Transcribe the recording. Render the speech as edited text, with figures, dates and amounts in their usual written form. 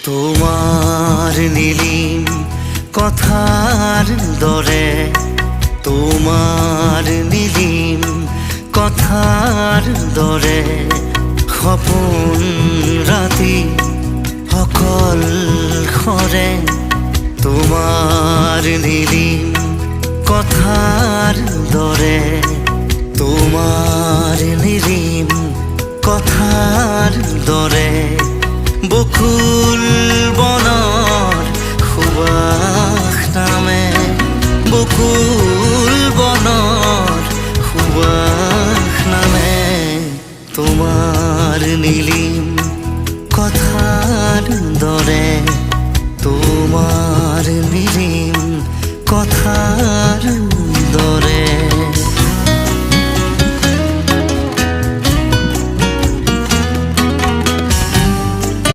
তোমার নীলিম কথার দরে, তোমার নীলিম কথার দরে সপোন রাতি অকল খৰে। তোমার নীলিম কথার দরে, তোমার নীলিম কথার দরে বকুল বনৰ সুবাস নামে, বকুল বনৰ সুবাস নামে। তোমার নীলিম কথার দরে, তোমার নীলিম কথার